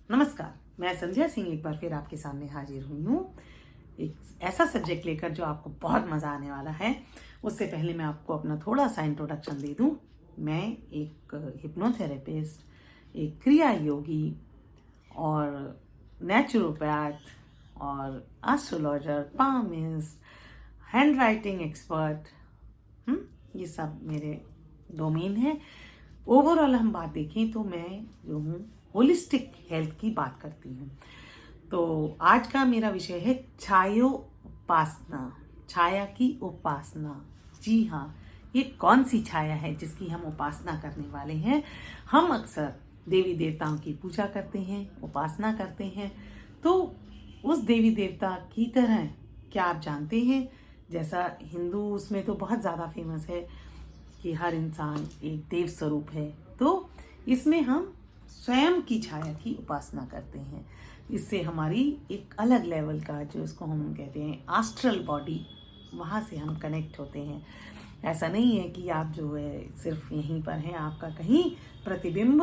नमस्कार, मैं संध्या सिंह एक बार फिर आपके सामने हाजिर हुई हूँ एक ऐसा सब्जेक्ट लेकर जो आपको बहुत मज़ा आने वाला है। उससे पहले मैं आपको अपना थोड़ा सा इंट्रोडक्शन दे दूँ। मैं एक हिप्नोथेरेपिस्ट, एक क्रिया योगी और नेचुरोपैथ और astrologer, palmist, hand writing expert, ये सब मेरे डोमेन है। ओवरऑल हम बात देखें तो मैं जो हूँ होलिस्टिक हेल्थ की बात करती हूँ। तो आज का मेरा विषय है छायोपासना, छाया की उपासना। जी हाँ, ये कौन सी छाया है जिसकी हम उपासना करने वाले हैं। हम अक्सर देवी देवताओं की पूजा करते हैं, उपासना करते हैं। तो उस देवी देवता की तरह क्या आप जानते हैं, जैसा हिंदू उसमें तो बहुत ज़्यादा फेमस है कि हर इंसान एक देव स्वरूप है, तो इसमें हम स्वयं की छाया की उपासना करते हैं। इससे हमारी एक अलग लेवल का, जो इसको हम कहते हैं एस्ट्रल बॉडी, वहाँ से हम कनेक्ट होते हैं। ऐसा नहीं है कि आप जो है सिर्फ यहीं पर हैं, आपका कहीं प्रतिबिंब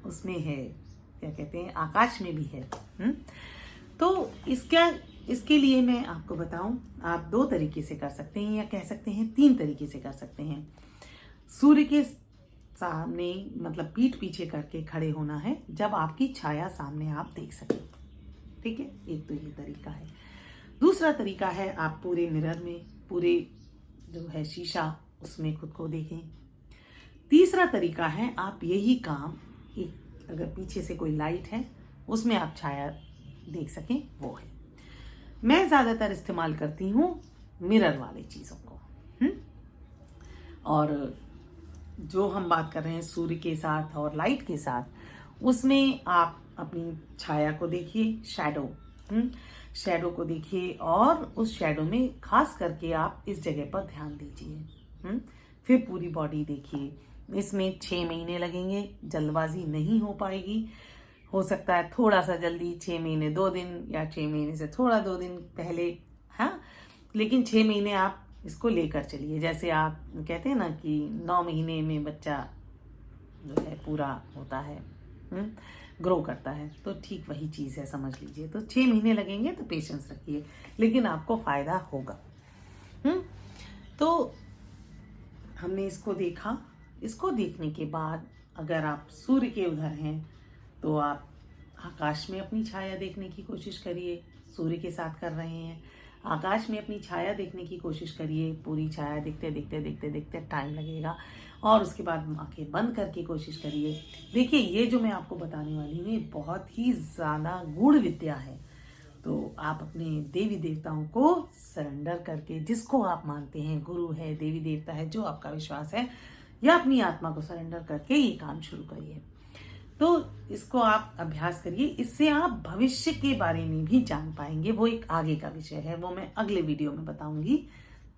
उसमें है, क्या कहते हैं, आकाश में भी है। तो इसके लिए मैं आपको बताऊं, आप 2 तरीके से कर सकते हैं, या कह सकते हैं 3 तरीके से कर सकते हैं। सूर्य के सामने मतलब पीठ पीछे करके खड़े होना है, जब आपकी छाया सामने आप देख सकें। ठीक है, एक तो ये तरीका है। दूसरा तरीका है आप पूरे मिरर में, पूरे जो है शीशा, उसमें खुद को देखें। तीसरा तरीका है आप यही काम एक, अगर पीछे से कोई लाइट है उसमें आप छाया देख सकें, वो है। मैं ज़्यादातर इस्तेमाल करती हूँ मिरर वाली चीज़ों को। और जो हम बात कर रहे हैं सूर्य के साथ और लाइट के साथ, उसमें आप अपनी छाया को देखिए, शैडो को देखिए, और उस शैडो में खास करके आप इस जगह पर ध्यान दीजिए। फिर पूरी बॉडी देखिए। इसमें 6 महीने लगेंगे, जल्दबाजी नहीं हो पाएगी। हो सकता है थोड़ा सा जल्दी, 6 महीने 2 दिन, या 6 महीने से थोड़ा 2 दिन पहले, हाँ, लेकिन 6 महीने आप इसको लेकर चलिए। जैसे आप कहते हैं ना कि 9 महीने में बच्चा जो है पूरा होता है, ग्रो करता है, तो ठीक वही चीज़ है, समझ लीजिए। तो 6 महीने लगेंगे, तो पेशेंस रखिए, लेकिन आपको फायदा होगा। तो हमने इसको देखा। इसको देखने के बाद अगर आप सूर्य के उधर हैं तो आप आकाश में अपनी छाया देखने की कोशिश करिए। सूर्य के साथ कर रहे हैं, आकाश में अपनी छाया देखने की कोशिश करिए। पूरी छाया देखते देखते देखते देखते टाइम लगेगा, और उसके बाद आंखें बंद करके कोशिश करिए। देखिए, ये जो मैं आपको बताने वाली हूँ, ये बहुत ही ज़्यादा गूढ़ विद्या है। तो आप अपने देवी देवताओं को सरेंडर करके, जिसको आप मानते हैं गुरु है, देवी देवता है, जो आपका विश्वास है, या अपनी आत्मा को सरेंडर करके ये काम शुरू करिए। तो इसको आप अभ्यास करिए। इससे आप भविष्य के बारे में भी जान पाएंगे। वो एक आगे का विषय है, वो मैं अगले वीडियो में बताऊंगी।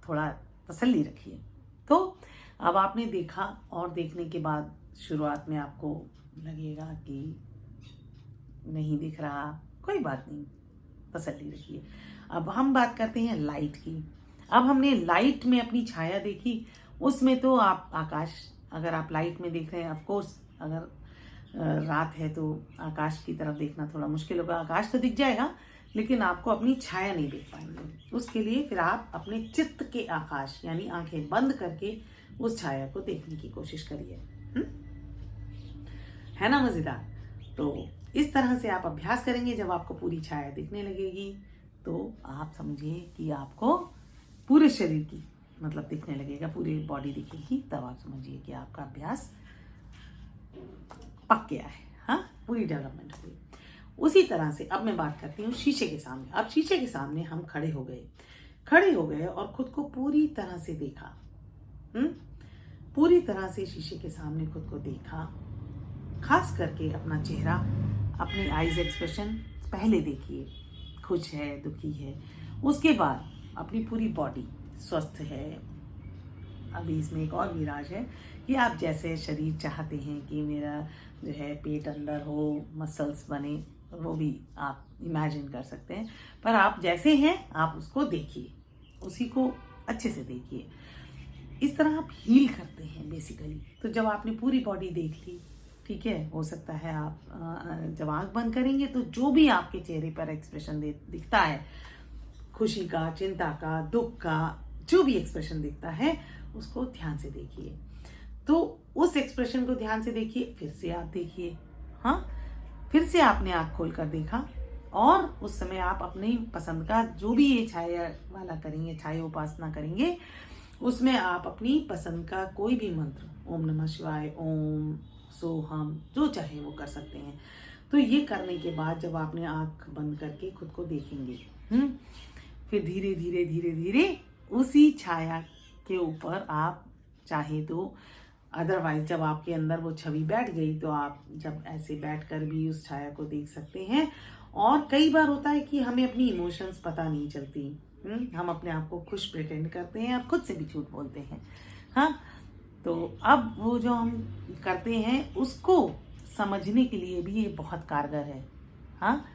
थोड़ा तसल्ली रखिए। तो अब आपने देखा, और देखने के बाद शुरुआत में आपको लगेगा कि नहीं दिख रहा, कोई बात नहीं, तसल्ली रखिए। अब हम बात करते हैं लाइट की। अब हमने लाइट में अपनी छाया देखी, उसमें तो आप आकाश, अगर आप लाइट में देख रहे हैं, ऑफकोर्स अगर रात है तो आकाश की तरफ देखना थोड़ा मुश्किल होगा। आकाश तो दिख जाएगा, लेकिन आपको अपनी छाया नहीं देख पाएंगे। उसके लिए फिर आप अपने चित्त के आकाश, यानी आंखें बंद करके उस छाया को देखने की कोशिश करिए। है ना मजेदार? तो इस तरह से आप अभ्यास करेंगे। जब आपको पूरी छाया दिखने लगेगी, तो आप समझिए कि आपको पूरे शरीर की मतलब दिखने लगेगा, पूरी बॉडी दिखेगी, तब आप समझिए कि आपका अभ्यास पक गया है। हाँ, पूरी डेवलपमेंट हुई। उसी तरह से अब मैं बात करती हूँ शीशे के सामने। अब शीशे के सामने हम खड़े हो गए और खुद को पूरी तरह से देखा। पूरी तरह से शीशे के सामने खुद को देखा। खास करके अपना चेहरा, अपनी आईज एक्सप्रेशन पहले देखिए, खुश है, दुखी है। उसके बाद अपनी पूरी बॉडी स्वस्थ है। अभी इसमें एक और भी राज है कि आप जैसे शरीर चाहते हैं कि मेरा जो है पेट अंदर हो, मसल्स बने, वो भी आप इमेजिन कर सकते हैं। पर आप जैसे हैं आप उसको देखिए, उसी को अच्छे से देखिए। इस तरह आप हील करते हैं बेसिकली। तो जब आपने पूरी बॉडी देख ली, ठीक है। हो सकता है आप जब आंख बंद करेंगे तो जो भी आपके चेहरे पर एक्सप्रेशन दिखता है, खुशी का, चिंता का, दुख का, जो भी एक्सप्रेशन दिखता है उसको ध्यान से देखिए। तो उस एक्सप्रेशन को ध्यान से देखिए, फिर से आप देखिए। हाँ, फिर से आपने आंख खोलकर देखा और उस समय आप अपनी पसंद का जो भी ये छाया वाला करेंगे, छाया उपासना करेंगे, उसमें आप अपनी पसंद का कोई भी मंत्र, ओम नमः शिवाय, ओम, सोहम, जो चाहे वो कर सकते हैं। तो ये करने के बाद जब आपने आंख बंद करके खुद को देखेंगे, फिर धीरे धीरे धीरे धीरे उसी छाया के ऊपर आप चाहे तो, अदरवाइज जब आपके अंदर वो छवि बैठ गई तो आप जब ऐसे बैठकर भी उस छाया को देख सकते हैं। और कई बार होता है कि हमें अपनी इमोशंस पता नहीं चलती, हम अपने आप को खुश प्रिटेंड करते हैं और खुद से भी झूठ बोलते हैं। हाँ, तो अब वो जो हम करते हैं उसको समझने के लिए भी ये बहुत कारगर है। हाँ,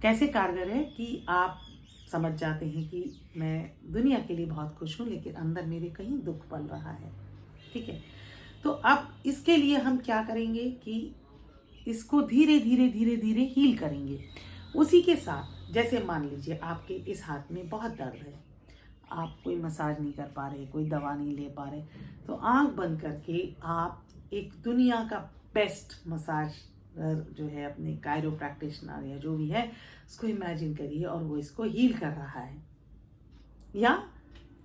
कैसे कारगर है कि आप समझ जाते हैं कि मैं दुनिया के लिए बहुत खुश हूँ लेकिन अंदर मेरे कहीं दुख पल रहा है। ठीक है, तो अब इसके लिए हम क्या करेंगे कि इसको धीरे धीरे धीरे धीरे हील करेंगे। उसी के साथ जैसे मान लीजिए आपके इस हाथ में बहुत दर्द है, आप कोई मसाज नहीं कर पा रहे, कोई दवा नहीं ले पा रहे, तो आंख बंद करके आप एक दुनिया का बेस्ट मसाज जो है, अपने कायरो प्रैक्टिशनर या जो भी है, उसको इमेजिन करिए और वो इसको हील कर रहा है। या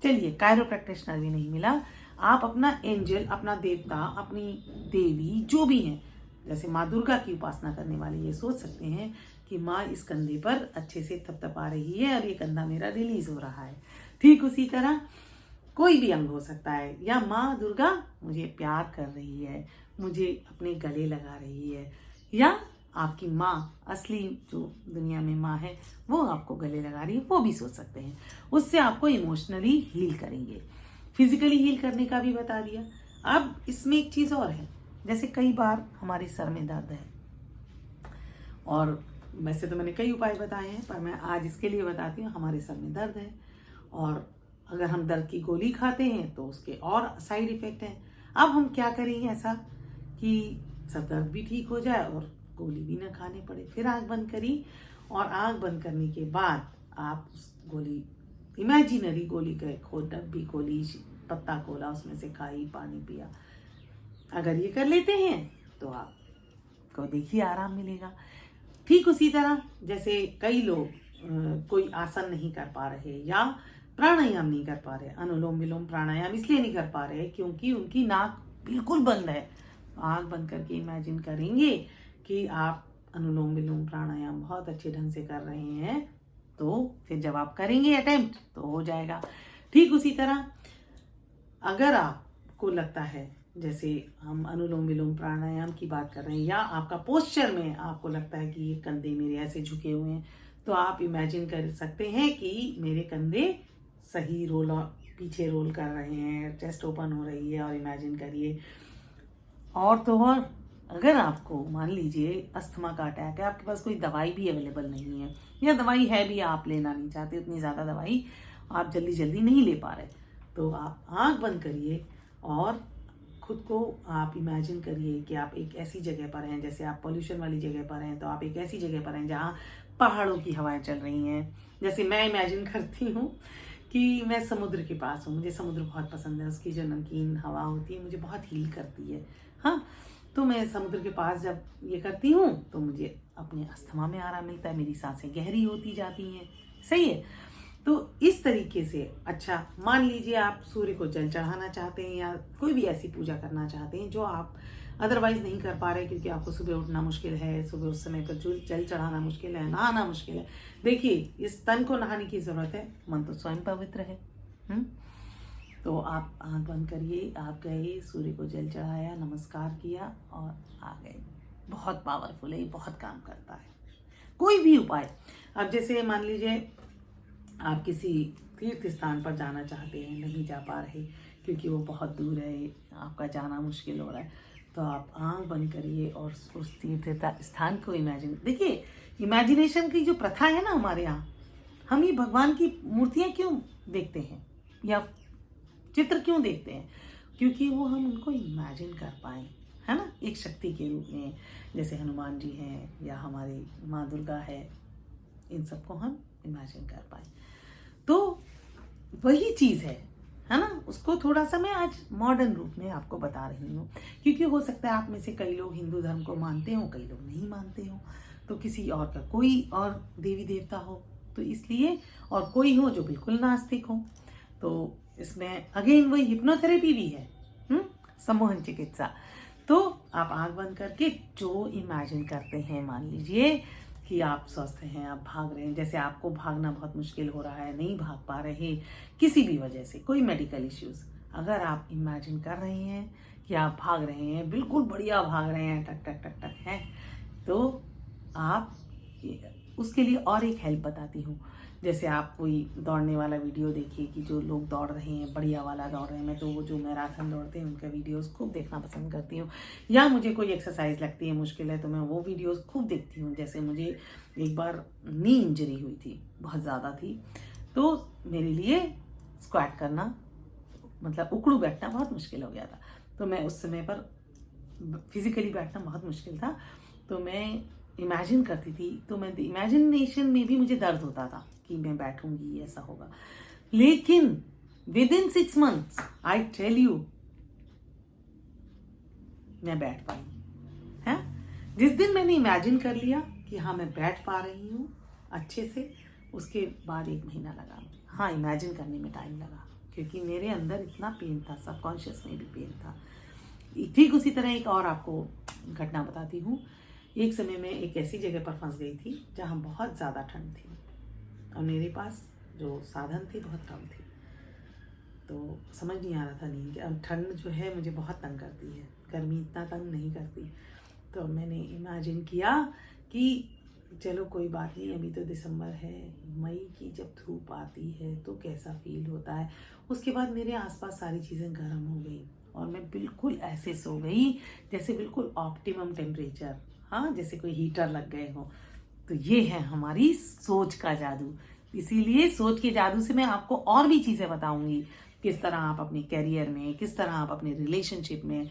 चलिए कायरो प्रैक्टिशनर भी नहीं मिला, आप अपना एंजल, अपना देवता, अपनी देवी जो भी हैं, जैसे माँ दुर्गा की उपासना करने वाले ये सोच सकते हैं कि माँ इस कंधे पर अच्छे से थपथपा रही है और ये कंधा मेरा रिलीज हो रहा है। ठीक उसी तरह कोई भी अंग हो सकता है, या माँ दुर्गा मुझे प्यार कर रही है, मुझे अपने गले लगा रही है, या आपकी माँ असली जो दुनिया में माँ है वो आपको गले लगा रही है, वो भी सोच सकते हैं। उससे आपको इमोशनली हील करेंगे। फिजिकली हील करने का भी बता दिया। अब इसमें एक चीज़ और है, जैसे कई बार हमारे सर में दर्द है, और वैसे तो मैंने कई उपाय बताए हैं पर मैं आज इसके लिए बताती हूँ। हमारे सर में दर्द है और अगर हम दर्द की गोली खाते हैं तो उसके और साइड इफेक्ट हैं। अब हम क्या करेंगे ऐसा कि सर दर्द भी ठीक हो जाए और गोली भी ना खानी पड़े। फिर आंख बंद करी और आंख बंद करने के बाद आप उस गोली, इमेजिनरी गोली का डब्बी खोली, पत्ता खोला, उसमें से खाई, पानी पिया। अगर ये कर लेते हैं तो आपको देखिए आराम मिलेगा। ठीक उसी तरह जैसे कई लोग कोई आसन नहीं कर पा रहे या प्राणायाम नहीं कर पा रहे, अनुलोम विलोम प्राणायाम इसलिए नहीं कर पा रहे क्योंकि उनकी नाक बिल्कुल बंद है। आंख बंद करके इमेजिन करेंगे कि आप अनुलोम विलोम प्राणायाम बहुत अच्छे ढंग से कर रहे हैं, तो फिर जब आप करेंगे अटेम्प्ट तो हो जाएगा। ठीक उसी तरह अगर आपको लगता है, जैसे हम अनुलोम विलोम प्राणायाम की बात कर रहे हैं, या आपका पोस्चर में आपको लगता है कि ये कंधे मेरे ऐसे झुके हुए हैं, तो आप इमेजिन कर सकते हैं कि मेरे कंधे सही रोल पीछे रोल कर रहे हैं, चेस्ट ओपन हो रही है, और इमेजिन करिए। और तो और अगर आपको मान लीजिए अस्थमा का अटैक है, आपके पास कोई दवाई भी अवेलेबल नहीं है, या दवाई है भी आप लेना नहीं चाहते, उतनी ज़्यादा दवाई आप जल्दी जल्दी नहीं ले पा रहे, तो आप आंख बंद करिए और खुद को आप इमेजिन करिए कि आप एक ऐसी जगह पर हैं, जैसे आप पॉल्यूशन वाली जगह पर हैं, तो आप एक ऐसी जगह पर हैं जहाँ पहाड़ों की हवाएं चल रही हैं। जैसे मैं इमेजिन करती हूँ कि मैं समुद्र के पास हूँ, मुझे समुद्र बहुत पसंद है, उसकी जो नमकीन हवा होती है मुझे बहुत हील करती है। हाँ, तो मैं समुद्र के पास जब ये करती हूँ तो मुझे अपने अस्थमा में आराम मिलता है, मेरी सांसें गहरी होती जाती हैं। सही है। तो इस तरीके से, अच्छा मान लीजिए आप सूर्य को जल चढ़ाना चाहते हैं या कोई भी ऐसी पूजा करना चाहते हैं जो आप अदरवाइज नहीं कर पा रहे क्योंकि आपको सुबह उठना मुश्किल है, सुबह उस समय पर जल चढ़ाना मुश्किल है, नहाना मुश्किल है। देखिए, इस तन को नहाने की जरूरत है, मन तो स्वयं पवित्र है। तो आप आंख बंद करिए, आप गए, सूर्य को जल चढ़ाया, नमस्कार किया और आ गए। बहुत पावरफुल है, बहुत काम करता है कोई भी उपाय। अब जैसे मान लीजिए आप किसी तीर्थ स्थान पर जाना चाहते हैं, नहीं जा पा रहे क्योंकि वो बहुत दूर है, आपका जाना मुश्किल हो रहा है, तो आप आंख बंद करिए और उस तीर्थ स्थान को इमेजिन। देखिए, इमेजिनेशन की जो प्रथा है ना हमारे यहाँ, हम ये भगवान की मूर्तियाँ क्यों देखते हैं या चित्र क्यों देखते हैं? क्योंकि वो हम उनको इमेजिन कर पाए, है ना, एक शक्ति के रूप में, जैसे हनुमान जी हैं या हमारी माँ दुर्गा है, इन सबको हम इमेजिन कर पाए। तो वही चीज़ है ना, उसको थोड़ा सा मैं आज मॉडर्न रूप में आपको बता रही हूँ, क्योंकि हो सकता है आप में से कई लोग हिंदू धर्म को मानते हो, कई लोग नहीं मानते हो, तो किसी और का कोई और देवी देवता हो, तो इसलिए, और कोई हो जो बिल्कुल नास्तिक हो। तो इसमें अगेन वही हिप्नोथेरेपी भी है, सम्मोहन चिकित्सा। तो आप आंख बंद करके जो इमेजिन करते हैं, मान लीजिए कि आप स्वस्थ हैं, आप भाग रहे हैं, जैसे आपको भागना बहुत मुश्किल हो रहा है, नहीं भाग पा रहे किसी भी वजह से, कोई मेडिकल इश्यूज, अगर आप इमेजिन कर रहे हैं कि आप भाग रहे हैं, बिल्कुल बढ़िया भाग रहे हैं, टक टक टक टक है, तो आप उसके लिए और एक हेल्प बताती हूँ। जैसे आप कोई दौड़ने वाला वीडियो देखिए कि जो लोग दौड़ रहे हैं, बढ़िया वाला दौड़ रहे हैं, मैं तो वो जो मैराथन दौड़ते हैं उनका वीडियोस खूब देखना पसंद करती हूँ। या मुझे कोई एक्सरसाइज लगती है मुश्किल है तो मैं वो वीडियोस खूब देखती हूँ। जैसे मुझे एक बार नी इंजरी हुई थी, बहुत ज़्यादा थी, तो मेरे लिए स्क्वाट करना, मतलब उकड़ू बैठना बहुत मुश्किल हो गया था। तो मैं उस समय पर फिजिकली बैठना बहुत मुश्किल था, तो मैं इमेजिन करती थी, तो मैं इमेजिनेशन में भी मुझे दर्द होता था कि मैं बैठूंगी, ऐसा होगा। लेकिन within 6 months I tell you, मैं बैठ पाई है। जिस दिन मैंने इमेजिन कर लिया कि हाँ मैं बैठ पा रही हूँ अच्छे से, उसके बाद 1 महीना लगा मुझे, हाँ इमेजिन करने में टाइम लगा, क्योंकि मेरे अंदर इतना पेन था, सबकॉन्शियस में भी पेन था। ठीक उसी तरह एक और आपको घटना बताती हूँ। एक समय में एक ऐसी जगह पर फंस गई थी जहाँ बहुत ज़्यादा ठंड थी, और मेरे पास जो साधन थे बहुत कम थे, तो समझ नहीं आ रहा था नींद के। अब ठंड जो है मुझे बहुत तंग करती है, गर्मी इतना तंग नहीं करती। तो मैंने इमेजिन किया कि चलो कोई बात नहीं, अभी तो दिसंबर है, मई की जब धूप आती है तो कैसा फील होता है। उसके बाद मेरे आसपास सारी चीज़ें गर्म हो गई और मैं बिल्कुल ऐसे सो गई जैसे बिल्कुल ऑप्टिमम टेम्परेचर, हाँ जैसे कोई हीटर लग गए हो। तो ये है हमारी सोच का जादू। इसीलिए सोच के जादू से मैं आपको और भी चीज़ें बताऊंगी, किस तरह आप अपने कैरियर में, किस तरह आप अपने रिलेशनशिप में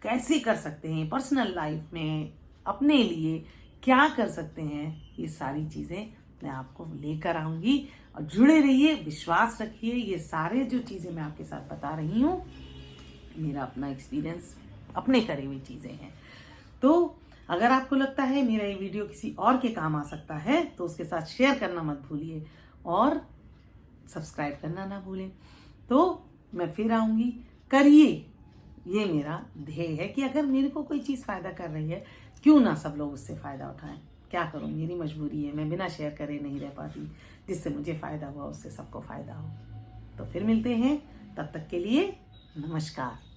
कैसे कर सकते हैं, पर्सनल लाइफ में अपने लिए क्या कर सकते हैं, ये सारी चीज़ें मैं आपको लेकर आऊँगी। और जुड़े रहिए, विश्वास रखिए, ये सारे जो चीज़ें मैं आपके साथ बता रही हूँ मेरा अपना एक्सपीरियंस, अपने करे हुई चीज़ें हैं। तो अगर आपको लगता है मेरा ये वीडियो किसी और के काम आ सकता है तो उसके साथ शेयर करना मत भूलिए और सब्सक्राइब करना ना भूलें। तो मैं फिर आऊँगी, करिए, ये मेरा ध्येय है कि अगर मेरे को कोई चीज़ फ़ायदा कर रही है, क्यों ना सब लोग उससे फ़ायदा उठाएं। क्या करूँ, मेरी मजबूरी है, मैं बिना शेयर करे नहीं रह पाती। जिससे मुझे फ़ायदा हुआ उससे सबको फ़ायदा हो। तो फिर मिलते हैं, तब तक के लिए नमस्कार।